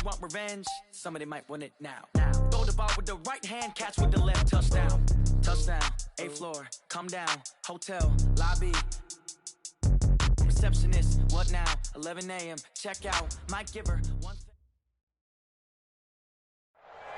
want revenge, somebody might want it now. Throw the ball with the right hand, catch with the left, touchdown. Touchdown, 8th floor, come down, hotel, lobby. Receptionist, what now? 11 a.m., check out, might give her one.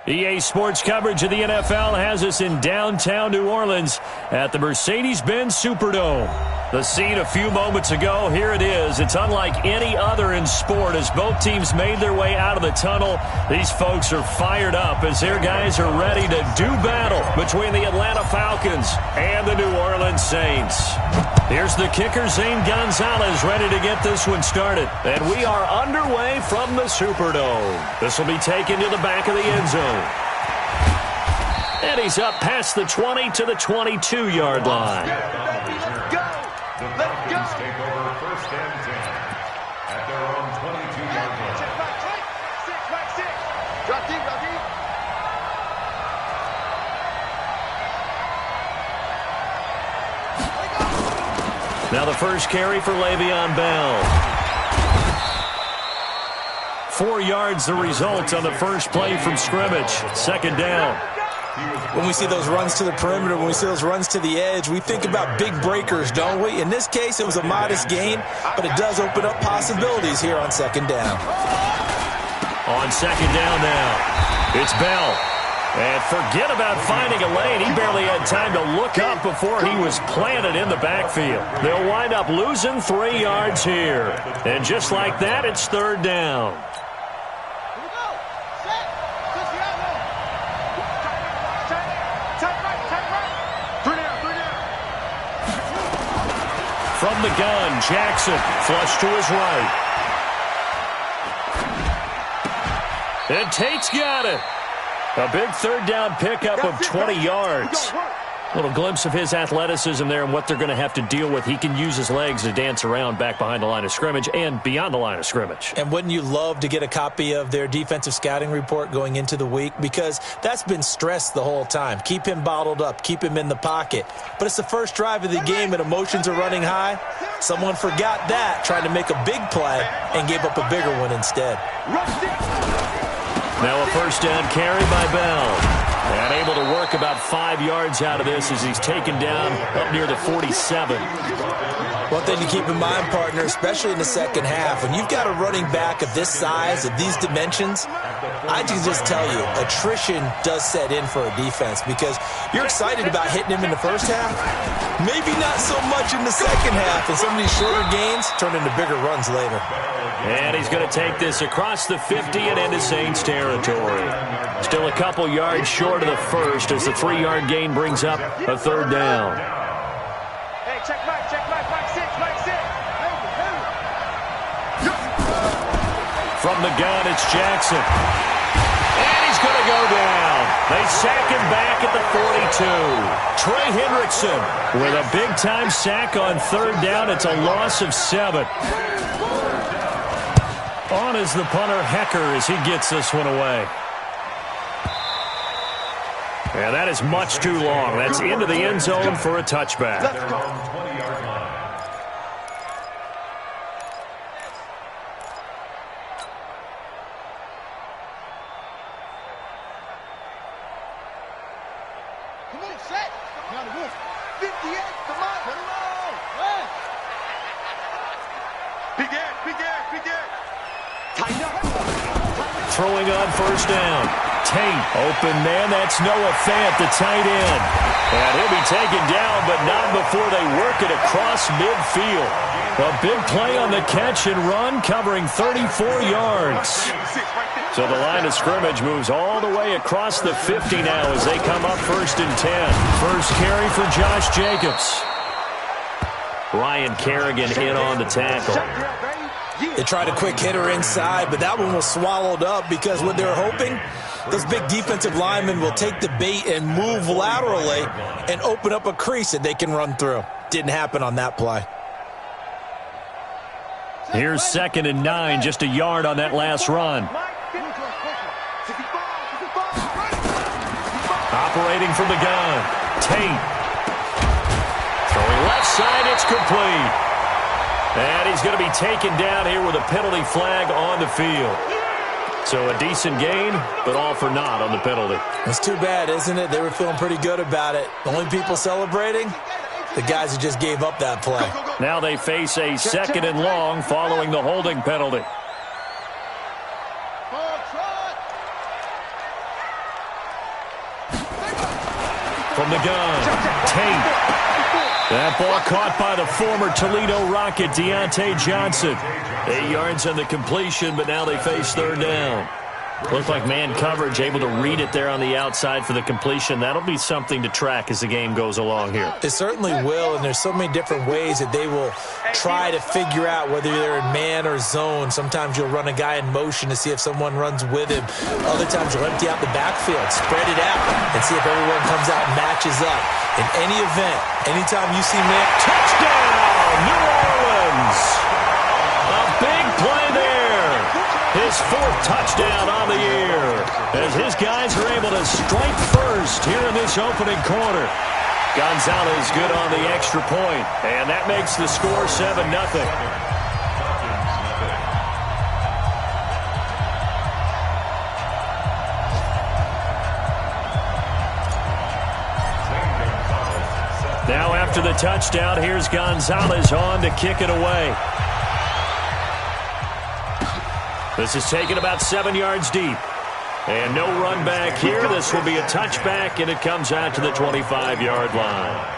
EA Sports coverage of the NFL has us in downtown New Orleans at the Mercedes-Benz Superdome. The scene a few moments ago, here it is. It's unlike any other in sport as both teams made their way out of the tunnel. These folks are fired up as their guys are ready to do battle between the Atlanta Falcons and the New Orleans Saints. Here's the kicker, Zane Gonzalez, ready to get this one started. And we are underway from the Superdome. This will be taken to the back of the end zone. And he's up past the 20 to the 22-yard line. Let's go. Take over 1st and 10 at their own 22-yard line. Check back, six. Drop deep. Now the first carry for Le'Veon Bell. 4 yards the result on the first play from scrimmage. 2nd down. When we see those runs to the perimeter, when we see those runs to the edge, we think about big breakers, don't we? In this case, it was a modest gain, but it does open up possibilities here on 2nd down. On 2nd down now, it's Bell. And forget about finding a lane. He barely had time to look up before he was planted in the backfield. They'll wind up losing 3 yards here. And just like that, it's 3rd down. From the gun, Jackson, flush to his right. And Tate's got it. A big 3rd down pickup of 20 yards. A little glimpse of his athleticism there and what they're going to have to deal with. He can use his legs to dance around back behind the line of scrimmage and beyond the line of scrimmage. And wouldn't you love to get a copy of their defensive scouting report going into the week? Because that's been stressed the whole time. Keep him bottled up. Keep him in the pocket. But it's the first drive of the game and emotions are running high. Someone forgot that, trying to make a big play and gave up a bigger one instead. Now a 1st down carry by Bell. And able to work about 5 yards out of this as he's taken down up near the 47. One thing to keep in mind, partner, especially in the second half, when you've got a running back of this size, of these dimensions, I can just tell you, attrition does set in for a defense because you're excited about hitting him in the first half, maybe not so much in the second half, and some of these shorter gains turn into bigger runs later. And he's going to take this across the 50 and into Saints territory. Still a couple yards short of the first as the 3-yard gain brings up a 3rd down. Hey, check back, six. From the gun, it's Jackson. And he's going to go down. They sack him back at the 42. Trey Hendrickson with a big-time sack on 3rd down. It's a loss of 7. On is the punter, Hecker, as he gets this one away. And that is much too long. That's into the end zone for a touchback. Throwing on 1st down. Tate, open man, that's Noah Fant, the tight end. And he'll be taken down, but not before they work it across midfield. A big play on the catch and run, covering 34 yards. So the line of scrimmage moves all the way across the 50 now as they come up 1st and 10. First carry for Josh Jacobs. Ryan Kerrigan in on the tackle. They tried a quick hitter inside, but that one was swallowed up because what they were hoping, those big defensive linemen will take the bait and move laterally and open up a crease that they can run through. Didn't happen on that play. Here's 2nd and 9, just a yard on that last run. Operating from the gun, Tate. Throwing left side, it's complete. And he's going to be taken down here with a penalty flag on the field. So a decent gain, but all for naught on the penalty. It's too bad, isn't it? They were feeling pretty good about it. The only people celebrating, the guys who just gave up that play. Now they face a second and long following the holding penalty. From the gun, Tate. That ball caught by the former Toledo Rocket, Deontay Johnson. 8 yards on the completion, but now they face third down. Looked like man coverage, able to read it there on the outside for the completion. That'll be something to track as the game goes along here. It certainly will, and there's so many different ways that they will try to figure out whether they're in man or zone. Sometimes you'll run a guy in motion to see if someone runs with him. Other times you'll empty out the backfield, spread it out, and see if everyone comes out and matches up. In any event, anytime you see man, touchdown, New Orleans! A big play there. His fourth touchdown on the year as his guys are able to strike first here in this opening quarter. Gonzalez good on the extra point, and that makes the score 7-0. Now after the touchdown, here's Gonzalez on to kick it away. This is taken about 7 yards deep. And no run back here. This will be a touchback, and it comes out to the 25-yard line.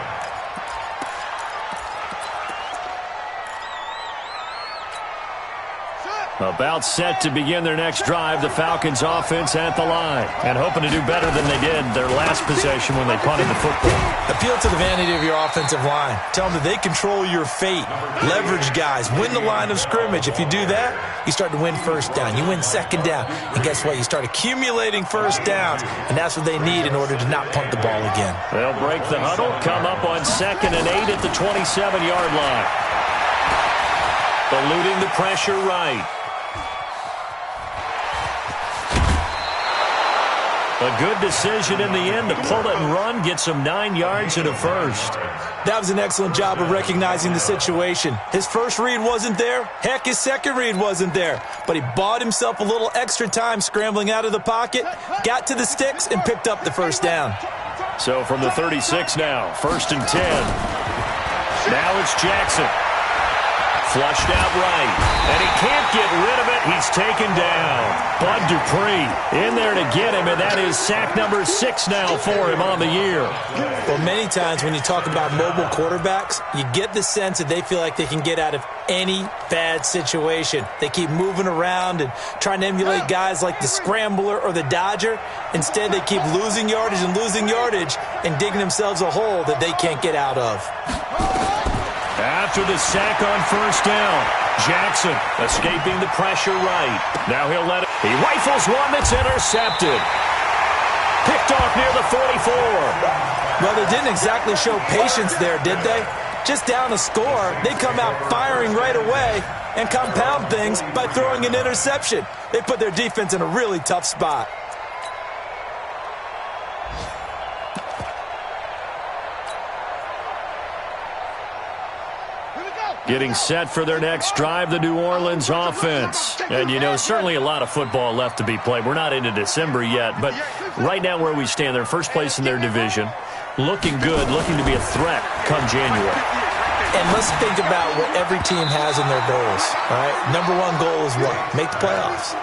About set to begin their next drive, the Falcons offense at the line. And hoping to do better than they did their last possession when they punted the football. Appeal to the vanity of your offensive line. Tell them that they control your fate. Leverage guys. Win the line of scrimmage. If you do that, you start to win first down. You win second down. And guess what? You start accumulating first downs. And that's what they need in order to not punt the ball again. They'll break the huddle, come up on 2nd and 8 at the 27-yard line. Eluding the pressure right. A good decision in the end to pull it and run, get some 9 yards and a first. That was an excellent job of recognizing the situation. His first read wasn't there. Heck, his second read wasn't there. But he bought himself a little extra time scrambling out of the pocket, got to the sticks, and picked up the first down. So from the 36 now, 1st and 10. Now it's Jackson. Flushed out right, and he can't get rid of it. He's taken down. Bud Dupree in there to get him, and that is sack number 6 now for him on the year. Well, many times when you talk about mobile quarterbacks, you get the sense that they feel like they can get out of any bad situation. They keep moving around and trying to emulate guys like the Scrambler or the Dodger. Instead, they keep losing yardage and digging themselves a hole that they can't get out of. After the sack on 1st down, Jackson escaping the pressure right. Now he'll let it. He rifles one that's intercepted. Picked off near the 44. Well, they didn't exactly show patience there, did they? Just down a score, they come out firing right away and compound things by throwing an interception. They put their defense in a really tough spot. Getting set for their next drive, the New Orleans offense. And, you know, certainly a lot of football left to be played. We're not into December yet, but right now where we stand, they're first place in their division. Looking good, looking to be a threat come January. And let's think about what every team has in their goals. All right? Number 1 goal is what? Make the playoffs.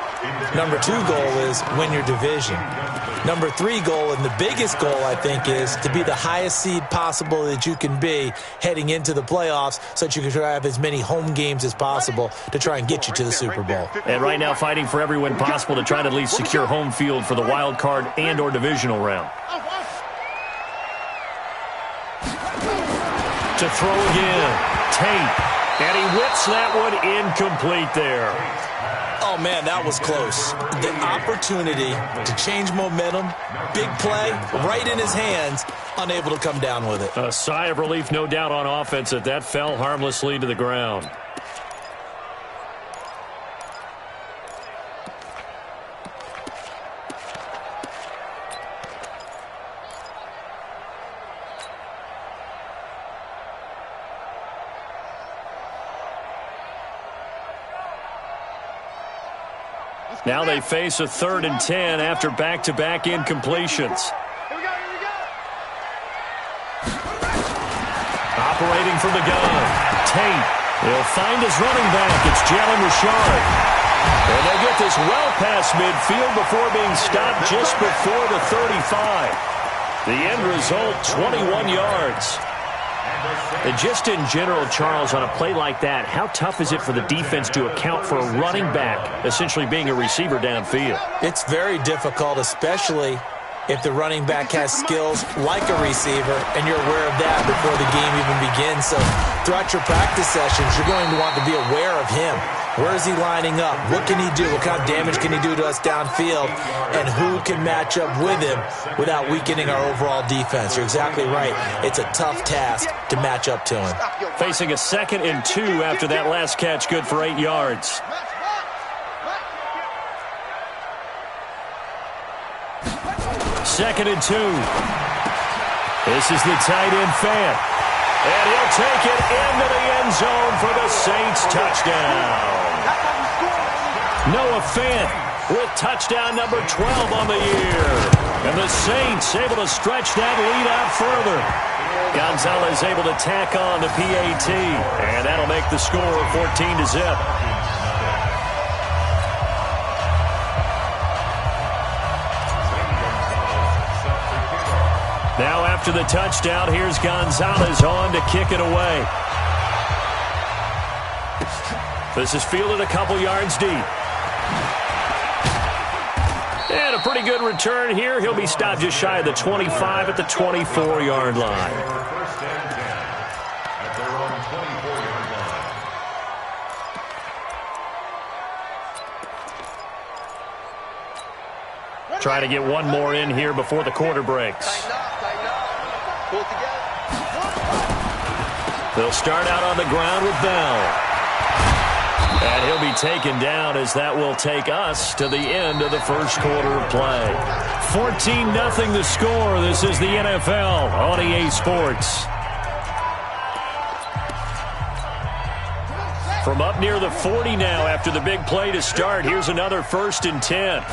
Number 2 goal is win your division. Number 3 goal, and the biggest goal, I think, is to be the highest seed possible that you can be heading into the playoffs so that you can try to have as many home games as possible to try and get you to the Super Bowl. And right now fighting for every win possible to try to at least secure home field for the wild card and or divisional round. To throw again, Tate. And he whips that one incomplete there. Oh, man, that was close. The opportunity to change momentum, big play, right in his hands, unable to come down with it. A sigh of relief, no doubt, on offense that fell harmlessly to the ground. Now they face a 3rd and 10 after back-to-back incompletions. Here we go, here we go. Operating from the gun, Tate. He'll find his running back. It's Jalen Richard. And they get this well past midfield before being stopped just before the 35. The end result, 21 yards. And just in general, Charles, on a play like that, how tough is it for the defense to account for a running back essentially being a receiver downfield? It's very difficult, especially if the running back has skills like a receiver, and you're aware of that before the game even begins. So throughout your practice sessions, you're going to want to be aware of him. Where is he lining up? What can he do? What kind of damage can he do to us downfield? And who can match up with him without weakening our overall defense? You're exactly right. It's a tough task to match up to him. Facing a 2nd and 2 after that last catch, good for 8 yards. Second and 2. This is the tight end Fant. And he'll take it into the end zone for the Saints touchdown. Noah Fant with touchdown number 12 on the year. And the Saints able to stretch that lead out further. Gonzalez able to tack on the PAT. And that'll make the score 14-0. Now after the touchdown, here's Gonzalez on to kick it away. This is fielded a couple yards deep. And a pretty good return here. He'll be stopped just shy of the 25 at the 24-yard line. First and 10 at their own 24-yard line. Try to get one more in here before the quarter breaks. They'll start out on the ground with Bell. And he'll be taken down as that will take us to the end of the first quarter of play. 14-0 the score. This is the NFL on EA Sports. From up near the 40 now after the big play to start. Here's another 1st and 10.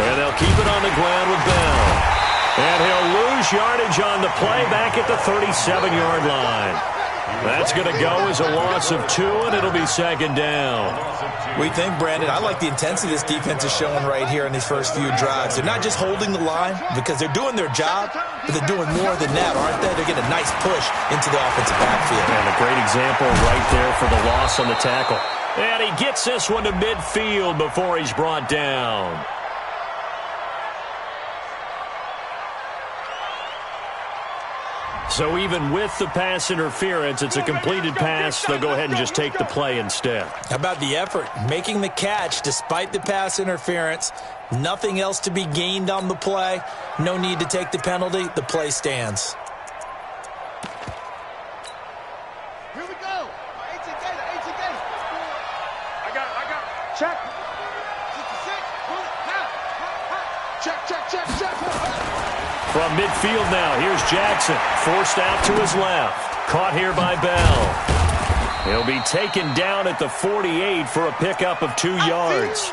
And they'll keep it on the ground with Bell. And he'll lose yardage on the play back at the 37-yard line. That's going to go as a loss of 2, and it'll be 2nd down. We think, Brandon, I like the intensity this defense is showing right here in these first few drives. They're not just holding the line because they're doing their job, but they're doing more than that, aren't they? They're getting a nice push into the offensive backfield. And a great example right there for the loss on the tackle. And he gets this one to midfield before he's brought down. So even with the pass interference, it's a completed pass. They'll go ahead and just take the play instead. How about the effort? Making the catch despite the pass interference. Nothing else to be gained on the play. No need to take the penalty. The play stands. Here we go. 18 gator, 18 gator. I got it. Check. 66. Pull it. Now. Check. From midfield now, here's Jackson. Forced out to his left. Caught here by Bell. He'll be taken down at the 48 for a pickup of 2 yards.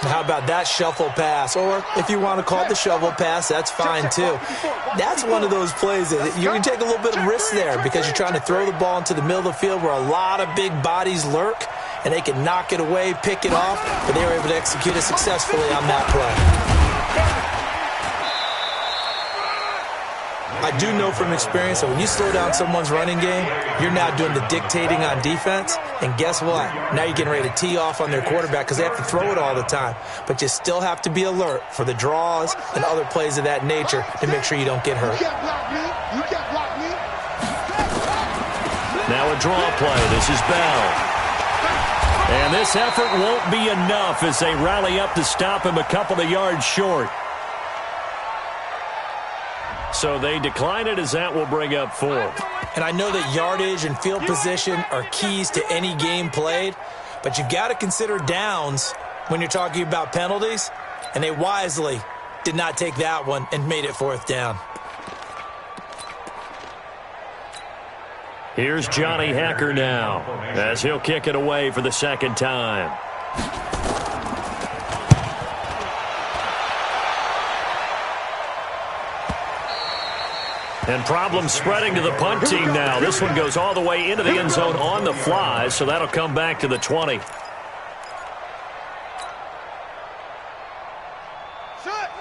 How about that shuffle pass? Or if you want to call it the shovel pass, that's fine too. That's one of those plays that you can take a little bit of risk there because you're trying to throw the ball into the middle of the field where a lot of big bodies lurk, and they can knock it away, pick it off, but they were able to execute it successfully on that play. I do know from experience that when you slow down someone's running game, you're now doing the dictating on defense. And guess what? Now you're getting ready to tee off on their quarterback because they have to throw it all the time. But you still have to be alert for the draws and other plays of that nature to make sure you don't get hurt. You can't block me. Now a draw play. This is Bell. And this effort won't be enough as they rally up to stop him a couple of yards short. So they decline it as that will bring up 4. And I know that yardage and field position are keys to any game played, but you've got to consider downs when you're talking about penalties, and they wisely did not take that one and made it 4th down. Here's Johnny Hacker now as he'll kick it away for the 2nd time. And problems spreading to the punt team now. This one goes all the way into the end zone on the fly, so that'll come back to the 20.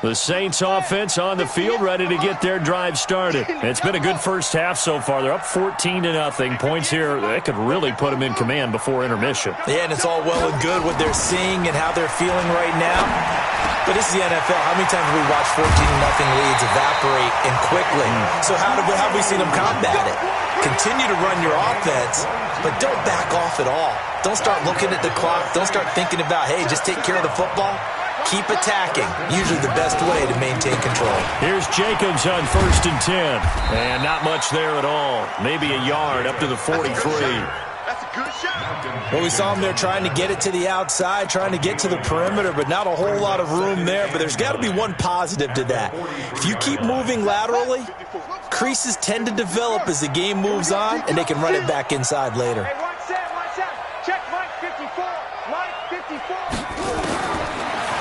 The Saints offense on the field, ready to get their drive started. It's been a good first half so far. They're up 14-0. Points here, that could really put them in command before intermission. Yeah, and it's all well and good what they're seeing and how they're feeling right now. But this is the NFL. How many times have we watched 14-0 leads evaporate and quickly? So how have we seen them combat it? Continue to run your offense, but don't back off at all. Don't start looking at the clock. Don't start thinking about, hey, just take care of the football. Keep attacking. Usually the best way to maintain control. Here's Jacobs on 1st and 10. And not much there at all. Maybe a yard up to the 43. That's a good shot. Well, we saw him there trying to get it to the outside, trying to get to the perimeter, but not a whole lot of room there. But there's got to be one positive to that. If you keep moving laterally, creases tend to develop as the game moves on, and they can run it back inside later. Hey, one set. Check Mike 54. Mike 54.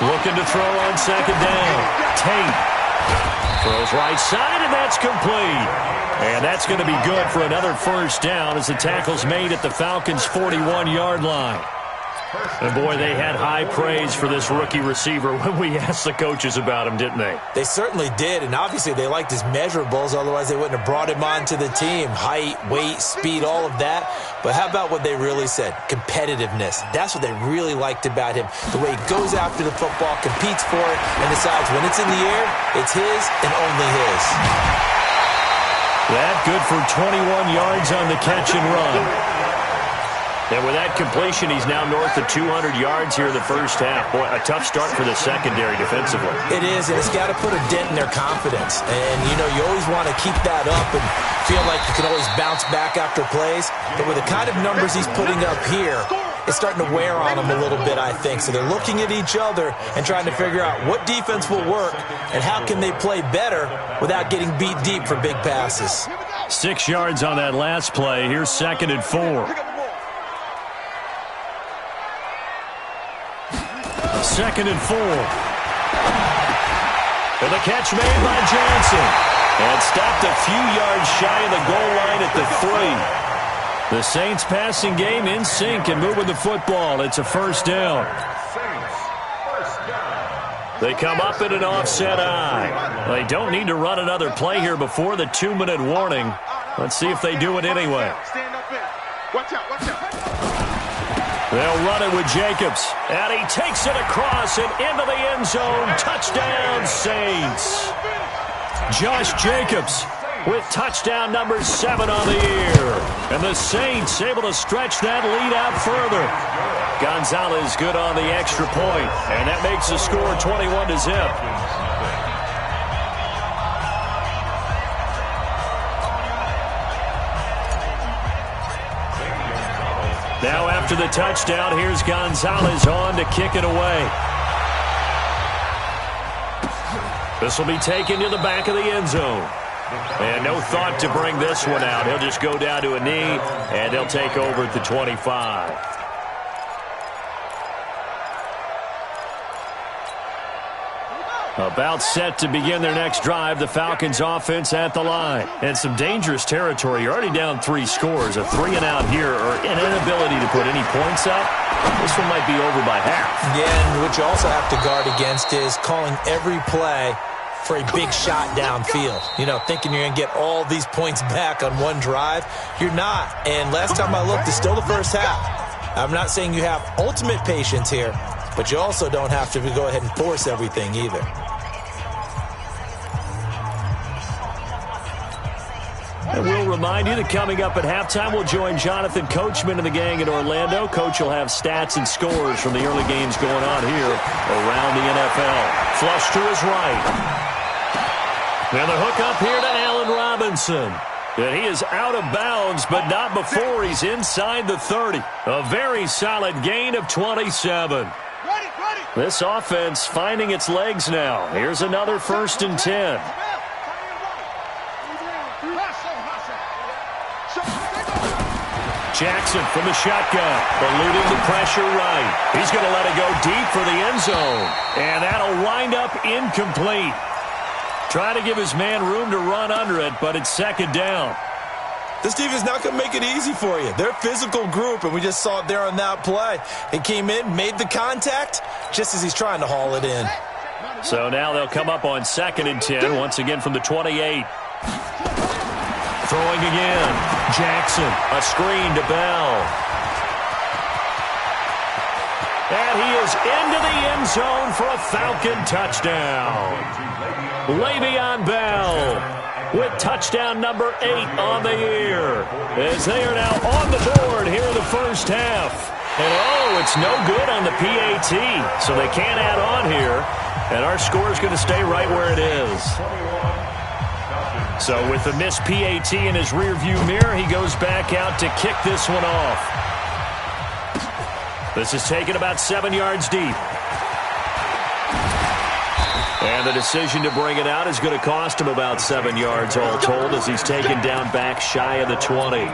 Looking to throw on 2nd down. Tate throws right side, and that's complete. And that's going to be good for another first down as the tackle's made at the Falcons' 41-yard line. And, boy, they had high praise for this rookie receiver when we asked the coaches about him, didn't they? They certainly did, and obviously they liked his measurables. Otherwise, they wouldn't have brought him onto the team. Height, weight, speed, all of that. But how about what they really said? Competitiveness. That's what they really liked about him. The way he goes after the football, competes for it, and decides when it's in the air, it's his and only his. That good for 21 yards on the catch and run. And with that completion, he's now north of 200 yards here in the first half. Boy, a tough start for the secondary defensively. It is, and it's got to put a dent in their confidence. And, you know, you always want to keep that up and feel like you can always bounce back after plays. But with the kind of numbers he's putting up here, it's starting to wear on them a little bit, I think. So they're looking at each other and trying to figure out what defense will work and how can they play better without getting beat deep for big passes. 6 yards on that last play. Here's 2nd and 4. 2nd and 4. And the catch made by Johnson. And stopped a few yards shy of the goal line at the 3. The Saints passing game in sync and moving the football. It's a first down. They come up in an offset eye. They don't need to run another play here before the 2-minute warning. Let's see if they do it anyway. Stand up in. Watch out. They'll run it with Jacobs. And he takes it across and into the end zone. Touchdown, Saints. Josh Jacobs with touchdown number 7 on the year. And the Saints able to stretch that lead out further. Gonzalez good on the extra point. And that makes the score 21-0. Now after the touchdown, here's Gonzalez on to kick it away. This will be taken to the back of the end zone. And no thought to bring this one out. He'll just go down to a knee, and they'll take over at the 25. About set to begin their next drive, the Falcons offense at the line. And some dangerous territory. You're already down 3 scores. A 3-and-out here or an inability to put any points up. This one might be over by half. Yeah, and what you also have to guard against is calling every play for a big shot downfield. You know, thinking you're going to get all these points back on one drive. You're not. And last time I looked, it's still the first half. I'm not saying you have ultimate patience here, but you also don't have to go ahead and force everything either. And we'll remind you that coming up at halftime, we'll join Jonathan Coachman and the gang in Orlando. Coach will have stats and scores from the early games going on here around the NFL. Flush to his right. And the hook up here to Allen Robinson. And he is out of bounds, but not before he's inside the 30. A very solid gain of 27. This offense finding its legs now. Here's another 1st and 10. Jackson from the shotgun, eluding the pressure right. He's going to let it go deep for the end zone. And that'll wind up incomplete. Trying to give his man room to run under it, but it's second down. This defense not going to make it easy for you. They're a physical group, and we just saw it there on that play. He came in, made the contact, just as he's trying to haul it in. So now they'll come up on 2nd and 10, once again from the 28. Throwing again. Jackson, a screen to Bell. And he is into the end zone for a Falcon touchdown. Le'Veon Bell with touchdown number 8 on the year, as they are now on the board here in the first half. And oh, it's no good on the PAT, so they can't add on here. And our score is going to stay right where it is. So with the missed PAT in his rearview mirror, he goes back out to kick this one off. This is taken about 7 yards deep. And the decision to bring it out is going to cost him about 7 yards all told, as he's taken down back shy of the 20.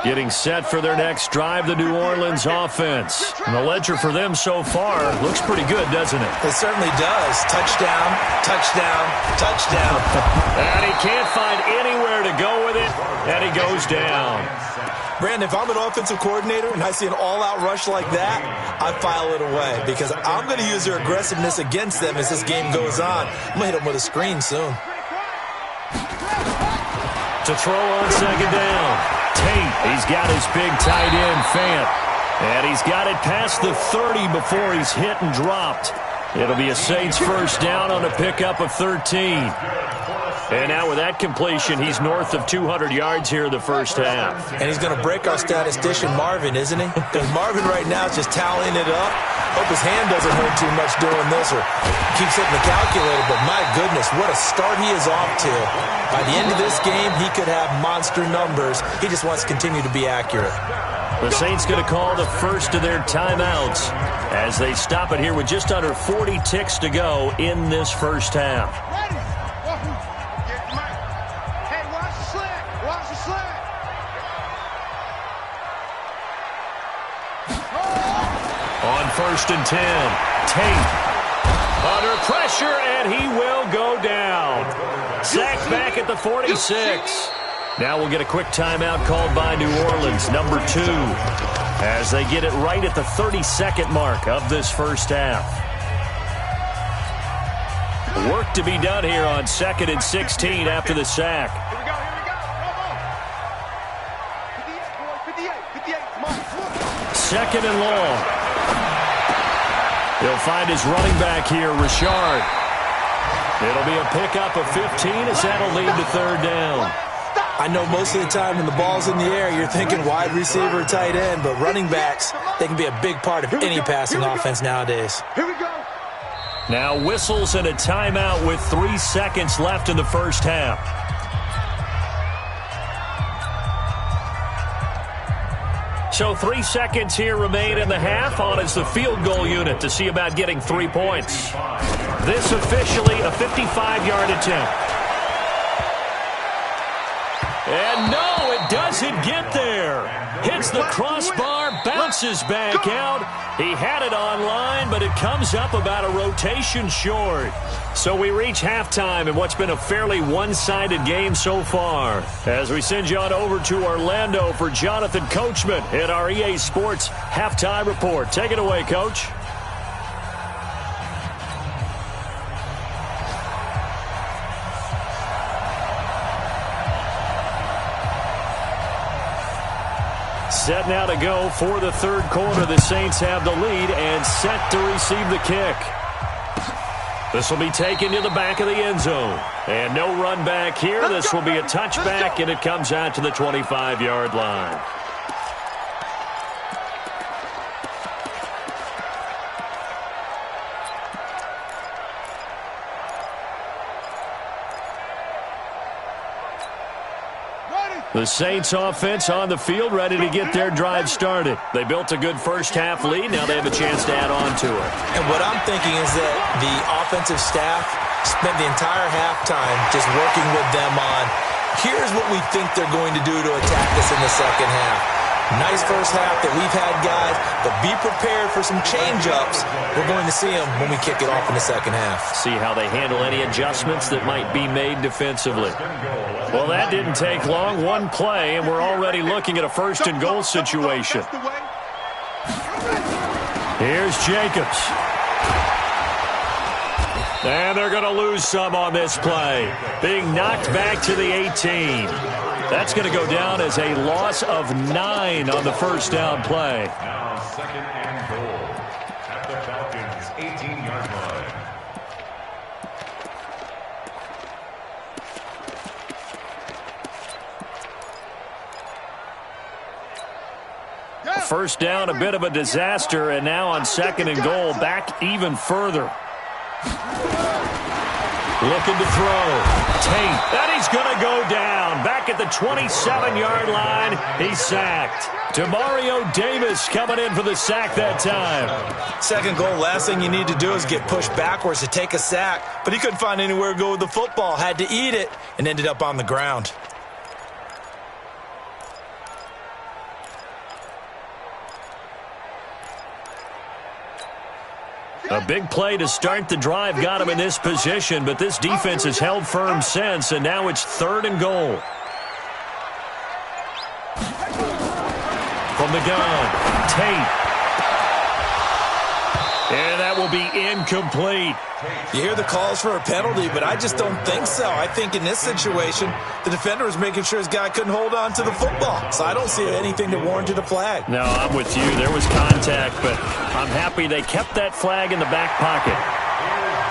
Getting set for their next drive, the New Orleans offense. And the ledger for them so far looks pretty good, doesn't it? It certainly does. Touchdown, touchdown, touchdown. And he can't find anywhere to go with it, and he goes down. Brandon, if I'm an offensive coordinator and I see an all-out rush like that, I file it away because I'm going to use their aggressiveness against them as this game goes on. I'm going to hit them with a screen soon. To throw on 2nd down. Tate, he's got his big tight end, Fant. And he's got it past the 30 before he's hit and dropped. It'll be a Saints first down on a pickup of 13. And now with that completion, he's north of 200 yards here in the first half. And he's going to break our statistician Marvin, isn't he? Because Marvin right now is just tallying it up. Hope his hand doesn't hurt too much doing this or keeps hitting the calculator. But my goodness, what a start he is off to. By the end of this game, he could have monster numbers. He just wants to continue to be accurate. The Saints going to call the first of their timeouts as they stop it here with just under 40 ticks to go in this first half. On 1st and 10, Tate under pressure, and he will go down. Sacked back at the 46. Now we'll get a quick timeout called by New Orleans, number 2, as they get it right at the 32nd mark of this first half. Work to be done here on 2nd and 16 after the sack. Second and long. He'll find his running back here, Richard. It'll be a pickup of 15 as that'll lead to 3rd down. I know most of the time when the ball's in the air, you're thinking wide receiver, tight end, but running backs, they can be a big part of any passing offense nowadays. Here we go. Now whistles and a timeout with 3 seconds left in the first half. So 3 seconds here remain in the half. On is the field goal unit to see about getting 3 points. This officially a 55-yard attempt. And no, it doesn't get there. Hits the crossbar, bounces back out. He had it online, but it comes up about a rotation short. So we reach halftime in what's been a fairly one-sided game so far. As we send you on over to Orlando for Jonathan Coachman at our EA Sports Halftime Report. Take it away, Coach. Set now to go for the 3rd quarter. The Saints have the lead and set to receive the kick. This will be taken to the back of the end zone. And no run back here. This will be a touchback, and it comes out to the 25-yard line. The Saints offense on the field, ready to get their drive started. They built a good first-half lead. Now they have a chance to add on to it. And what I'm thinking is that the offensive staff spent the entire halftime just working with them on Here's what we think they're going to do to attack us in the second half. Nice first half that we've had, guys, but be prepared for some change-ups. We're going to see them when we kick it off in the second half. See how they handle any adjustments that might be made defensively. Well, that didn't take long. One play, and we're already looking at a first-and-goal situation. Here's Jacobs. And they're going to lose some on this play. Being knocked back to the 18. That's going to go down as a loss of 9 on the first down play. Now second and goal at the Falcons' 18-yard line. First down, a bit of a disaster, and now on second and goal, back even further. Looking to throw. Tate. And he's going to go down. Back at the 27-yard line. He's sacked. Demario Davis coming in for the sack that time. Second goal, last thing you need to do is get pushed backwards to take a sack. But he couldn't find anywhere to go with the football. Had to eat it and ended up on the ground. A big play to start the drive got him in this position, but this defense has held firm since, and now it's third and goal. From the gun, Tate. And that will be incomplete. You hear the calls for a penalty, but I just don't think so. I think in this situation, the defender was making sure his guy couldn't hold on to the football. So I don't see anything that warranted a flag. No, I'm with you. There was contact, but I'm happy they kept that flag in the back pocket.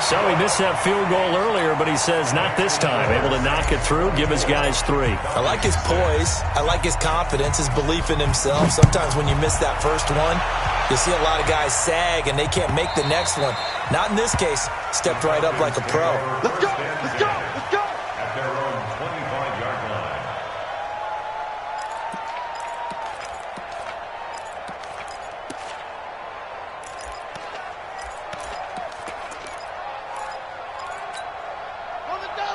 So he missed that field goal earlier, but he says not this time. Able to knock it through, give his guys 3. I like his poise. I like his confidence, his belief in himself. Sometimes when you miss that first one, you see a lot of guys sag and they can't make the next one. Not in this case. Stepped right up like a pro. Let's go! Let's go! Let's go! At their own 25-yard line.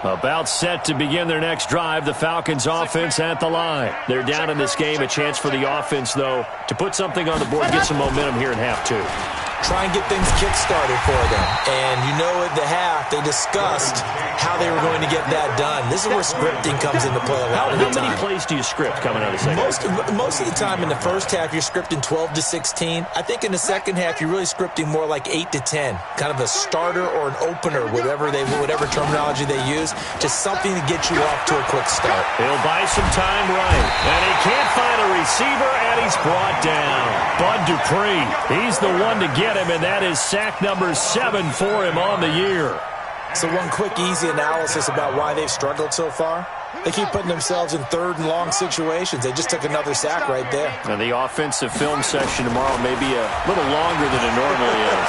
About set to begin their next drive, the Falcons offense at the line. They're down in this game. A chance for the offense, though, to put something on the board, get some momentum here in half 2. Try and get things kick-started for them. And you know at the half, they discussed how they were going to get that done. This is where scripting comes into play a lot of the time. How many plays do you script coming out of the second half? Most of the time in the first half, you're scripting 12 to 16. I think in the second half, you're really scripting more like 8 to 10. Kind of a starter or an opener, whatever terminology they use. Just something to get you off to a quick start. He'll buy some time right. And he can't find a receiver, and he's brought down. Bud Dupree, he's the one to get him, and that is sack number 7 for him on the year. So one quick, easy analysis about why they've struggled so far. They keep putting themselves in third and long situations. They just took another sack right there. And the offensive film session tomorrow may be a little longer than it normally is.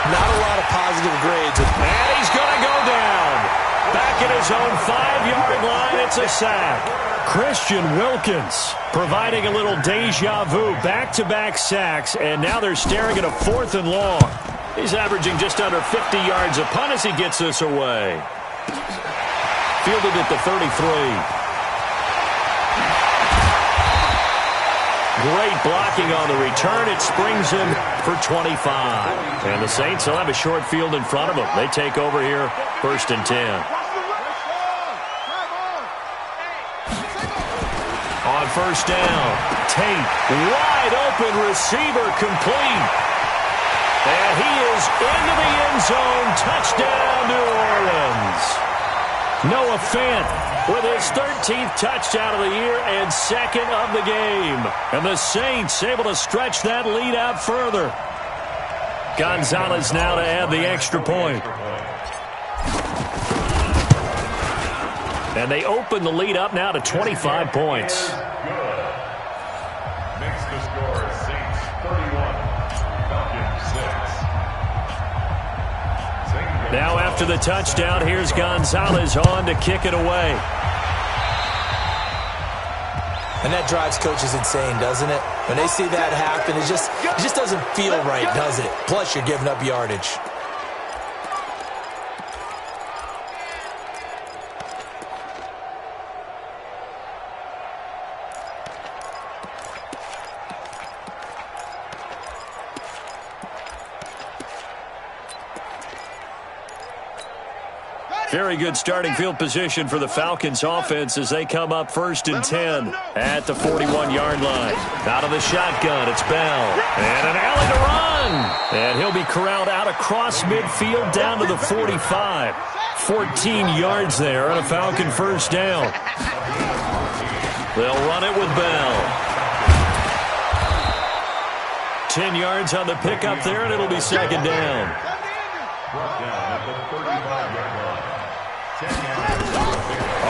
Not a lot of positive grades. And he's going to go down. Back at his own 5-yard line, it's a sack. Christian Wilkins providing a little deja vu, back-to-back sacks, and now they're staring at a 4th and long. He's averaging just under 50 yards a punt as he gets this away. Fielded at the 33. Great blocking on the return. It springs him for 25. And the Saints will have a short field in front of them. They take over here, 1st and 10. On first down, Tate, wide open receiver, complete. And he is into the end zone. Touchdown, New Orleans. Noah Fant with his 13th touchdown of the year and 2nd of the game. And the Saints able to stretch that lead out further. Gonzalez now to add the extra point. And they open the lead up now to 25 points. Makes the score Saints 31, Falcons 6. Now after the touchdown, here's Gonzalez on to kick it away. And that drives coaches insane, doesn't it? When they see that happen, it just doesn't feel right, does it? Plus, you're giving up yardage. Very good starting field position for the Falcons offense as they come up 1st and 10 at the 41-yard line. Out of the shotgun, it's Bell. And an alley to run. And he'll be corralled out across midfield down to the 45. 14 yards there on a Falcon first down. They'll run it with Bell. 10 yards on the pickup there, and it'll be 2nd down.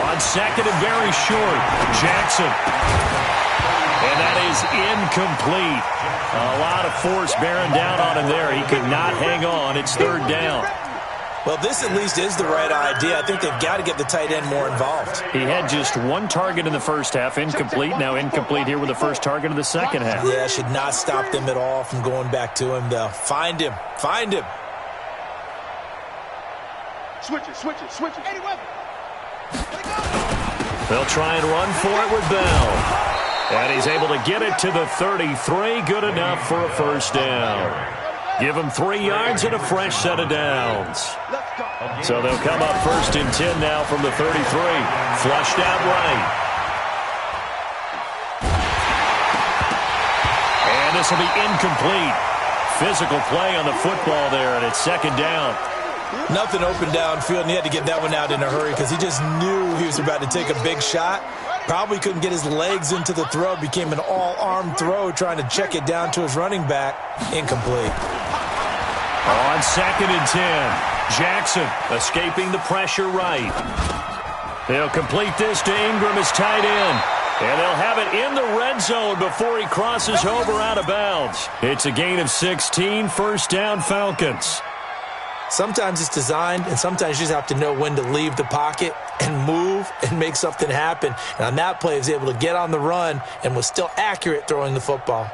On 2nd and very short, Jackson. And that is incomplete. A lot of force bearing down on him there. He could not hang on. It's 3rd down. Well, this at least is the right idea. I think they've got to get the tight end more involved. He had just 1 target in the first half, incomplete. Now incomplete here with the first target of the second half. Yeah, should not stop them at all from going back to him, though. Find him. Find him. Switch it. Eddie Weber. They'll try and run for it with Bell. And he's able to get it to the 33. Good enough for a first down. Give him 3 yards and a fresh set of downs. So they'll come up 1st and 10 now from the 33. Flushed out right. And this will be incomplete. Physical play on the football there, and it's 2nd down. Nothing open downfield, and he had to get that one out in a hurry because he just knew he was about to take a big shot. Probably couldn't get his legs into the throw. Became an all-arm throw trying to check it down to his running back. Incomplete. On 2nd and 10, Jackson escaping the pressure right. They'll complete this to Ingram as tight end. And they'll have it in the red zone before he crosses over out of bounds. It's a gain of 16, 1st down Falcons. Sometimes it's designed, and sometimes you just have to know when to leave the pocket and move and make something happen. And on that play, he was able to get on the run and was still accurate throwing the football.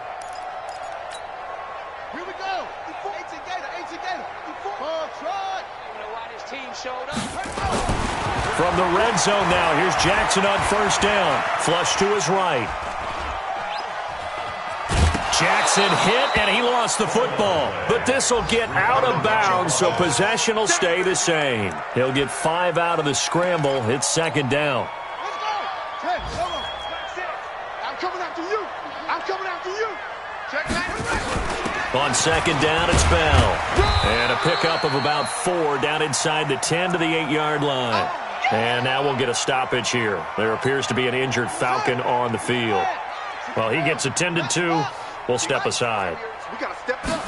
Here we go. 18 Gator. Ball trot. Why this team showed up. From the red zone now, here's Jackson on 1st down. Flush to his right. Jackson hit, and he lost the football. But this will get out of bounds, so possession will stay the same. He'll get 5 out of the scramble. It's 2nd down. Let's go. 10, come on. I'm coming after you. Check that. On 2nd down, it's Bell. And a pickup of about 4 down inside the 10 to the 8-yard line. And now we'll get a stoppage here. There appears to be an injured Falcon on the field. Well, he gets attended to. We'll step aside. We got to step it up.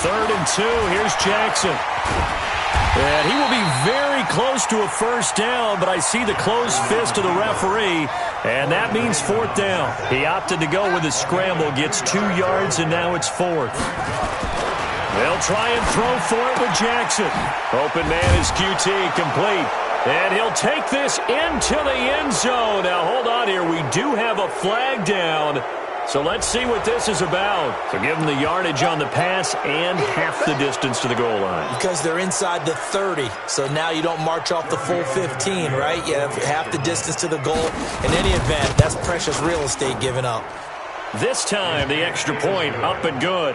3rd and 2. Here's Jackson. And he will be very close to a first down, but I see the closed fist of the referee, and that means 4th down. He opted to go with a scramble, gets 2 yards, and now it's 4th. They'll try and throw for it with Jackson. Open man is QT, complete. And he'll take this into the end zone. Now, hold on here. We do have a flag down. So let's see what this is about. So give them the yardage on the pass and half the distance to the goal line. Because they're inside the 30, so now you don't march off the full 15, right? You have half the distance to the goal. In any event, that's precious real estate given up. This time, the extra point up and good.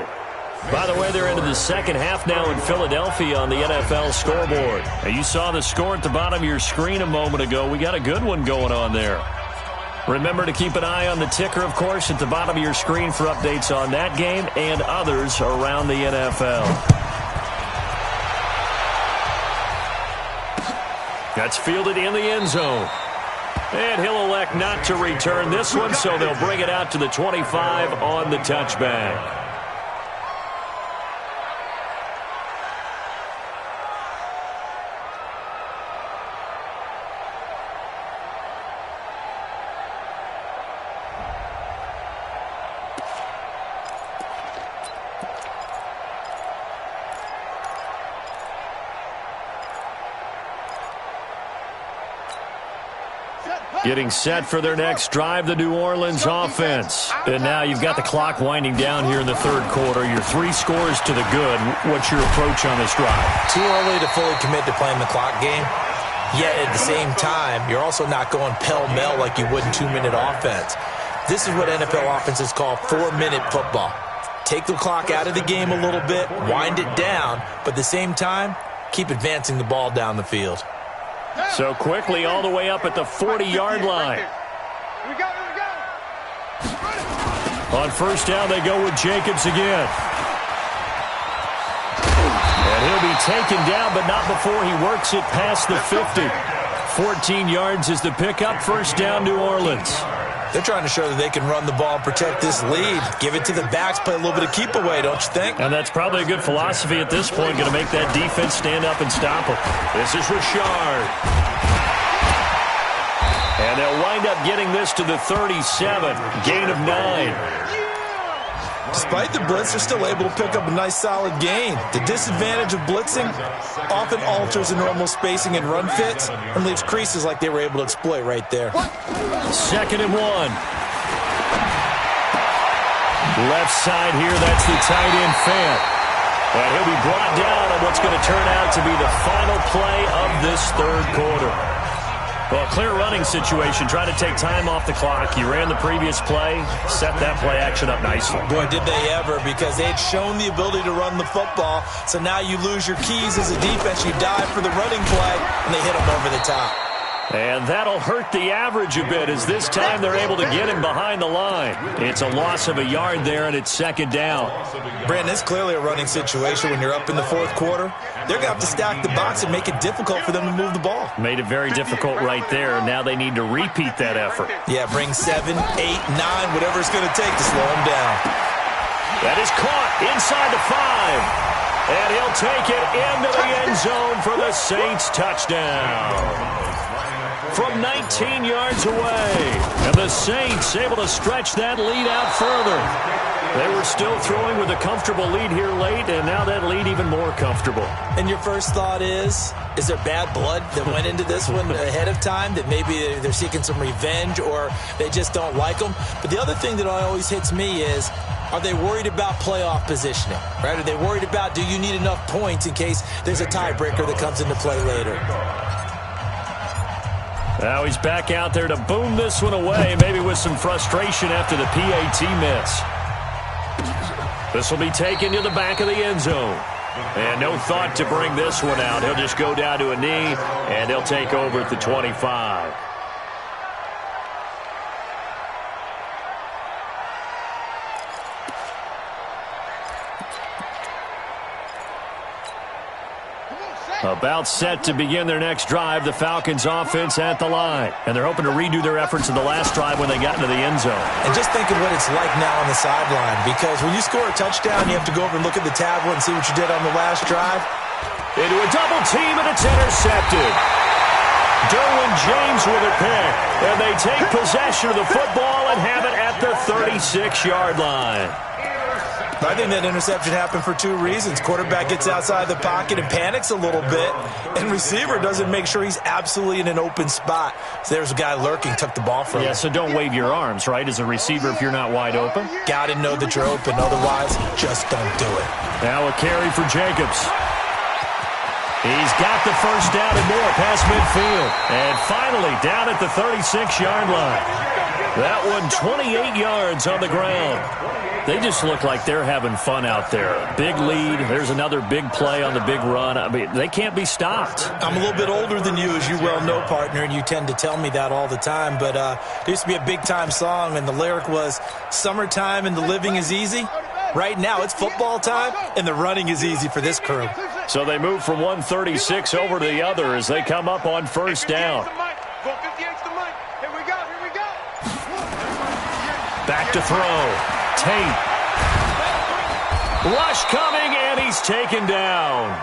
By the way, they're into the second half now in Philadelphia on the NFL scoreboard. Now, you saw the score at the bottom of your screen a moment ago. We got a good one going on there. Remember to keep an eye on the ticker, of course, at the bottom of your screen for updates on that game and others around the NFL. That's fielded in the end zone. And he'll elect not to return this one, so they'll bring it out to the 25 on the touchback. Getting set for their next drive, the New Orleans offense. And now you've got the clock winding down here in the third quarter. Your 3 scores to the good. What's your approach on this drive? Too early to fully commit to playing the clock game. Yet at the same time, you're also not going pell-mell like you would in 2-minute offense. This is what NFL offenses call 4-minute football. Take the clock out of the game a little bit, wind it down, but at the same time, keep advancing the ball down the field. So quickly all the way up at the 40-yard line. Here we go, here we go. On first down, they go with Jacobs again. And he'll be taken down, but not before he works it past the 50. 14 yards is the pickup. First down, New Orleans. They're trying to show that they can run the ball and protect this lead. Give it to the backs, play a little bit of keep away, don't you think? And that's probably a good philosophy at this point, going to make that defense stand up and stop them. This is Richard. And they'll wind up getting this to the 37, gain of 9. Despite the blitz, they're still able to pick up a nice solid gain. The disadvantage of blitzing often alters the normal spacing and run fits and leaves creases like they were able to exploit right there. 2nd and 1. Left side here, that's the tight end Fant. And he'll be brought down on what's going to turn out to be the final play of this third quarter. Well, clear running situation. Try to take time off the clock. You ran the previous play, set that play action up nicely. Boy, did they ever, because they had shown the ability to run the football. So now you lose your keys as a defense. You dive for the running play, and they hit them over the top. And that'll hurt the average a bit as this time they're able to get him behind the line. It's a loss of a yard there, and it's 2nd down. Brandon, it's clearly a running situation when you're up in the 4th quarter. They're going to have to stack the box and make it difficult for them to move the ball. Made it very difficult right there. Now they need to repeat that effort. Yeah, bring 7, 8, 9, whatever it's going to take to slow them down. That is caught inside the 5. And he'll take it into the end zone for the Saints touchdown. From 19 yards away. And the Saints able to stretch that lead out further. They were still throwing with a comfortable lead here late, and now that lead even more comfortable. And your first thought is there bad blood that went into this one ahead of time, that maybe they're seeking some revenge or they just don't like them? But the other thing that always hits me is, are they worried about playoff positioning? Right? Are they worried about, do you need enough points in case there's a tiebreaker that comes into play later? Now he's back out there to boom this one away, maybe with some frustration after the PAT miss. This will be taken to the back of the end zone. And no thought to bring this one out. He'll just go down to a knee, and he'll take over at the 25. About set to begin their next drive, the Falcons offense at the line. And they're hoping to redo their efforts in the last drive when they got into the end zone. And just think of what it's like now on the sideline, because when you score a touchdown, you have to go over and look at the tablet and see what you did on the last drive. Into a double team, and it's intercepted. Derwin James with a pick. And they take possession of the football and have it at the 36-yard line. I think that interception happened for 2 reasons. Quarterback gets outside the pocket and panics a little bit, and receiver doesn't make sure he's absolutely in an open spot. So there's a guy lurking, took the ball from him. Yeah, so don't wave your arms, right, as a receiver if you're not wide open. Got to know that you're open, otherwise just don't do it. Now a carry for Jacobs. He's got the first down and more past midfield. And finally down at the 36-yard line. That one 28 yards on the ground. They just look like they're having fun out there. Big lead. There's another big play on the big run. I mean, they can't be stopped. I'm a little bit older than you, as you well know, partner, and you tend to tell me that all the time. But there used to be a big-time song, and the lyric was, "Summertime and the living is easy." Right now, it's football time, and the running is easy for this crew. So they move from 136 over to the other as they come up on first down. Back to throw. Tate. Rush coming, and he's taken down.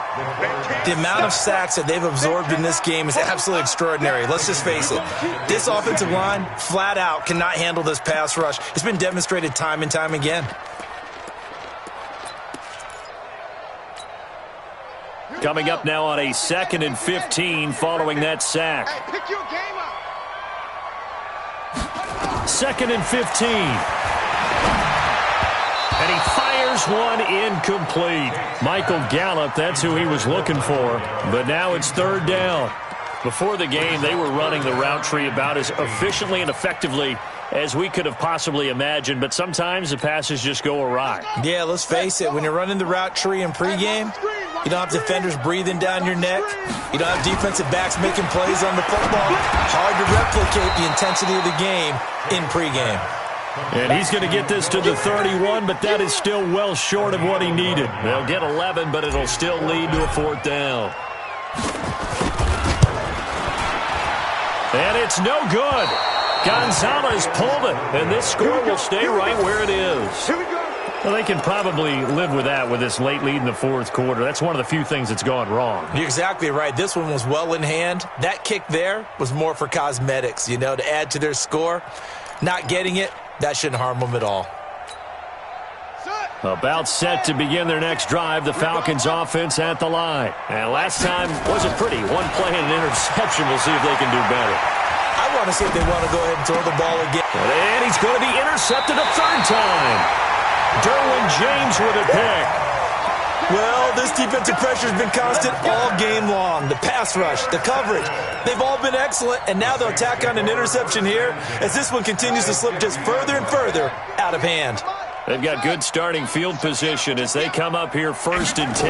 The amount of sacks that they've absorbed in this game is absolutely extraordinary. Let's just face it. This offensive line, flat out, cannot handle this pass rush. It's been demonstrated time and time again. Coming up now on a 2nd and 15 following that sack. 2nd and 15. And he fires one incomplete. Michael Gallup, that's who he was looking for. But now it's 3rd down. Before the game, they were running the route tree about as efficiently and effectively as we could have possibly imagined. But sometimes the passes just go awry. Yeah, let's face it. When you're running the route tree in pregame, You don't have defenders breathing down your neck. You don't have defensive backs making plays on the football. Hard to replicate the intensity of the game in pregame. And he's going to get this to the 31, but that is still well short of what he needed. They'll get 11, but it'll still lead to a 4th down. And it's no good. Gonzalez pulled it, and this score will stay right where it is. Well, they can probably live with that with this late lead in the 4th quarter. That's one of the few things that's gone wrong. You're exactly right. This one was well in hand. That kick there was more for cosmetics, you know, to add to their score. Not getting it, that shouldn't harm them at all. About set to begin their next drive, the Falcons offense at the line. And last time wasn't pretty. One play and an interception. We'll see if they can do better. I want to see if they want to go ahead and throw the ball again. And he's going to be intercepted a 3rd time. Derwin James with a pick. Well, this defensive pressure has been constant all game long. The pass rush, the coverage, they've all been excellent, and now they'll tack on an interception here as this one continues to slip just further and further out of hand. They've got good starting field position as they come up here 1st and 10,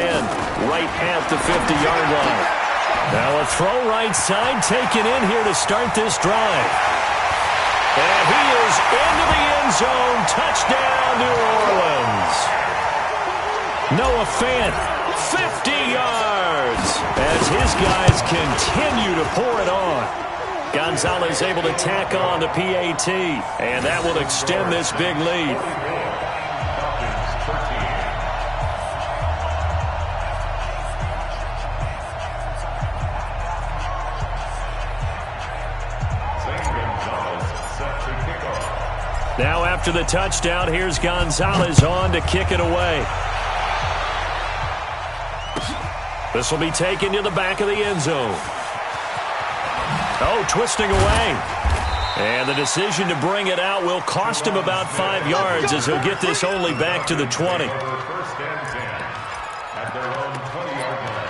right at the 50-yard line. Now a throw right side taken in here to start this drive. And he is into the end zone. Touchdown, New Orleans. Noah Fant, 50 yards as his guys continue to pour it on. Gonzalez able to tack on the PAT, and that will extend this big lead. Now after the touchdown, here's Gonzalez on to kick it away. This will be taken to the back of the end zone. Oh, twisting away. And the decision to bring it out will cost him about 5 yards as he'll get this only back to the 20. First and 10 at their own 20-yard line.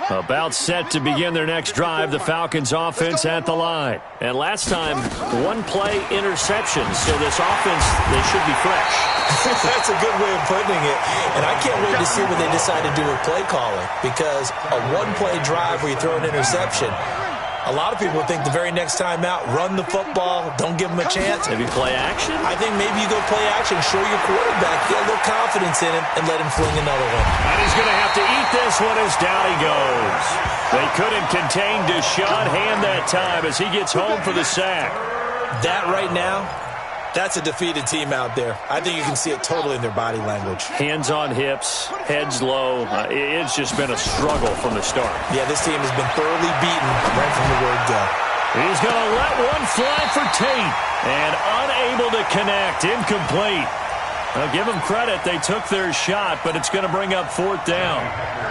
About set to begin their next drive, the Falcons offense at the line. And last time, 1-play interception, so this offense, they should be fresh. That's a good way of putting it. And I can't wait to see what they decide to do with play calling, because a 1-play drive where you throw an interception, a lot of people think the very next time out, run the football, don't give them a chance. Maybe play action? I think maybe you go play action, show your quarterback, get a little confidence in him, and let him fling another one. And he's going to have to eat this one as down he goes. They couldn't contain Deshaun Hand that time as he gets home for the sack. That right now, that's a defeated team out there. I think you can see it totally in their body language. Hands on hips, heads low. It's just been a struggle from the start. Yeah, this team has been thoroughly beaten right from the word go. He's going to let one fly for Tate. And unable to connect. Incomplete. I'll give them credit. They took their shot, but it's going to bring up 4th down.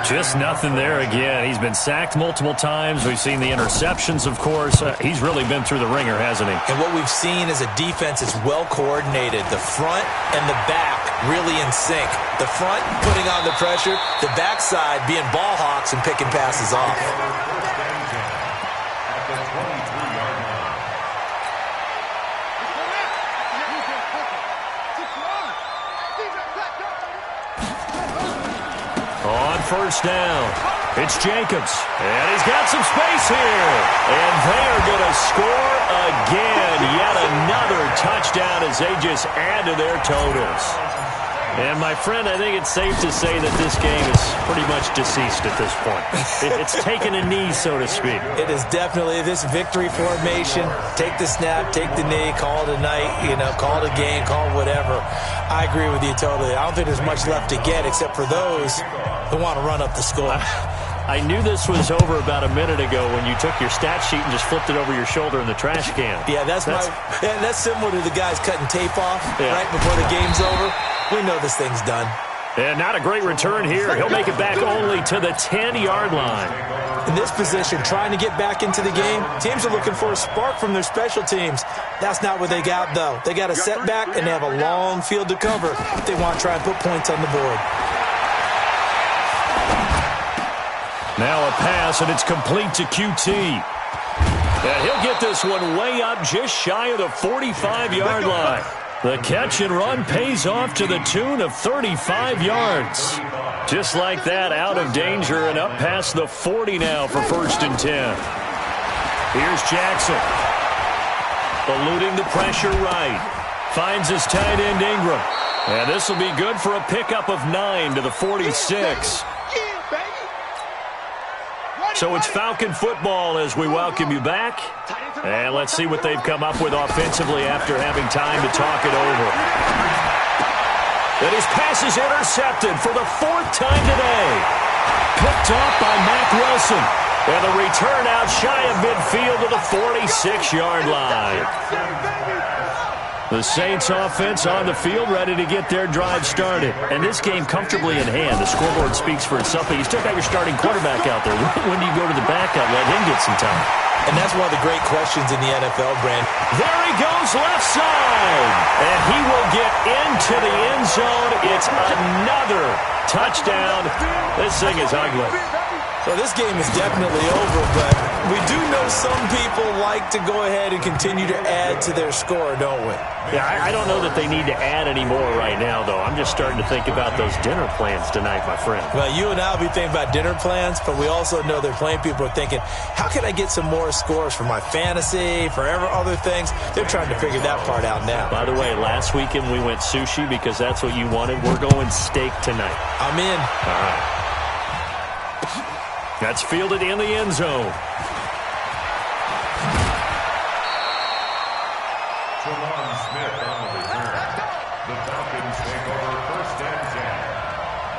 Just nothing there again. He's been sacked multiple times. We've seen the interceptions, of course. He's really been through the ringer, hasn't he? And what we've seen is a defense that's well coordinated. The front and the back really in sync. The front putting on the pressure. The backside being ball hawks and picking passes off. On 1st down, it's Jacobs, and he's got some space here, and they are going to score again. Yet another touchdown as they just add to their totals. And, my friend, I think it's safe to say that this game is pretty much deceased at this point. It's taken a knee, so to speak. It is definitely this victory formation. Take the snap, take the knee, call it a night, call it a game, call it whatever. I agree with you totally. I don't think there's much left to get except for those who want to run up the score. I knew this was over about a minute ago when you took your stat sheet and just flipped it over your shoulder in the trash can. Yeah, that's similar to the guys cutting tape off right before the game's over. We know this thing's done. And not a great return here. He'll make it back only to the 10-yard line. In this position, trying to get back into the game, teams are looking for a spark from their special teams. That's not what they got, though. They got a setback, and they have a long field to cover if they want to try and put points on the board. Now a pass, and it's complete to QT. And he'll get this one way up just shy of the 45-yard line. The catch and run pays off to the tune of 35 yards. Just like that, out of danger and up past the 40 now for 1st and 10. Here's Jackson. Eluding the pressure right. Finds his tight end Ingram. And this will be good for a pickup of 9 to the 46. So it's Falcon football as we welcome you back. And let's see what they've come up with offensively after having time to talk it over. And his pass is intercepted for the 4th time today. Picked off by Mack Wilson. And the return out shy of midfield to the 46-yard line. The Saints offense on the field, ready to get their drive started. And this game comfortably in hand. The scoreboard speaks for itself, but you still got your starting quarterback out there. When do you go to the backup? Let him get some time. And that's one of the great questions in the NFL, Brand. There he goes, left side. And he will get into the end zone. It's another touchdown. This thing is ugly. Well, this game is definitely over, but we do know some people like to go ahead and continue to add to their score, don't we? Yeah, I don't know that they need to add any more right now, though. I'm just starting to think about those dinner plans tonight, my friend. Well, you and I will be thinking about dinner plans, but we also know they're playing people are thinking, how can I get some more scores for my fantasy, for other things? They're trying to figure that part out now. By the way, last weekend we went sushi because that's what you wanted. We're going steak tonight. I'm in. All right. That's fielded in the end zone. Smith on the return. The Falcons take over 1st and 10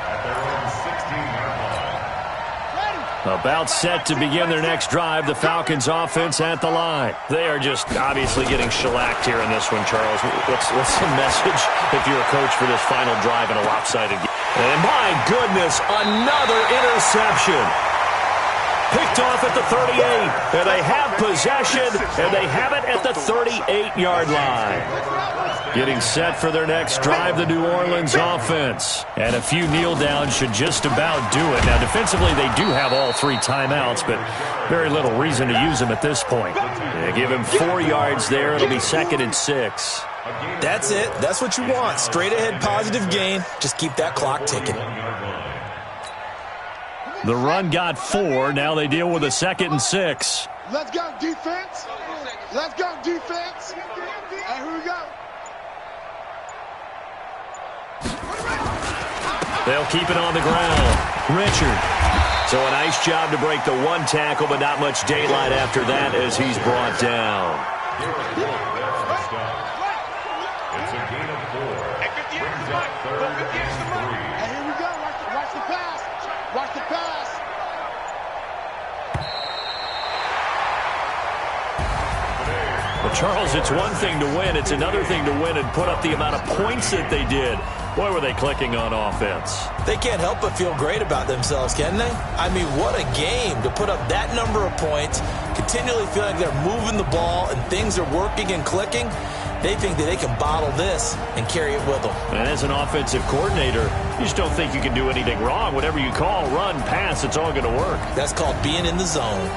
at their own 16-yard line. About set to begin their next drive, the Falcons offense at the line. They are just obviously getting shellacked here in this one, Charles. What's the message if you're a coach for this final drive in a lopsided game? And my goodness, another interception. Picked off at the 38, and they have possession, and they have it at the 38-yard line. Getting set for their next drive, the New Orleans offense. And a few kneel downs should just about do it. Now, defensively, they do have all 3 timeouts, but very little reason to use them at this point. They give him 4 yards there. It'll be 2nd and 6. That's it. That's what you want. Straight ahead, positive gain. Just keep that clock ticking. The run got 4. Now they deal with a 2nd and 6. Let's go, defense. Let's go, defense. And here we go. They'll keep it on the ground. Richard. So a nice job to break the 1 tackle, but not much daylight after that as he's brought down. It's a gain of 4. Brings up 3rd and 3. And here we go. Watch the pass. Watch the pass. Well, Charles, it's one thing to win. It's another thing to win and put up the amount of points that they did. Boy, were they clicking on offense. They can't help but feel great about themselves, can they? I mean, what a game to put up that number of points, continually feeling like they're moving the ball and things are working and clicking. They think that they can bottle this and carry it with them. And as an offensive coordinator, you just don't think you can do anything wrong. Whatever you call, run, pass, it's all going to work. That's called being in the zone.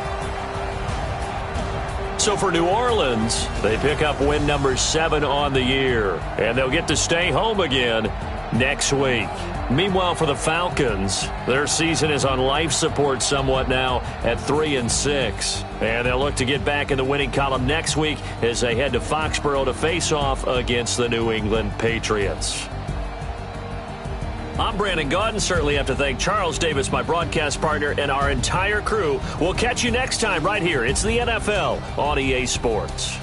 So for New Orleans, they pick up win number 7 on the year. And they'll get to stay home again next week. Meanwhile, for the Falcons, their season is on life support somewhat now at 3 and 6. And they'll look to get back in the winning column next week as they head to Foxborough to face off against the New England Patriots. I'm Brandon Gaudin. Certainly have to thank Charles Davis, my broadcast partner, and our entire crew. We'll catch you next time right here. It's the NFL on EA Sports.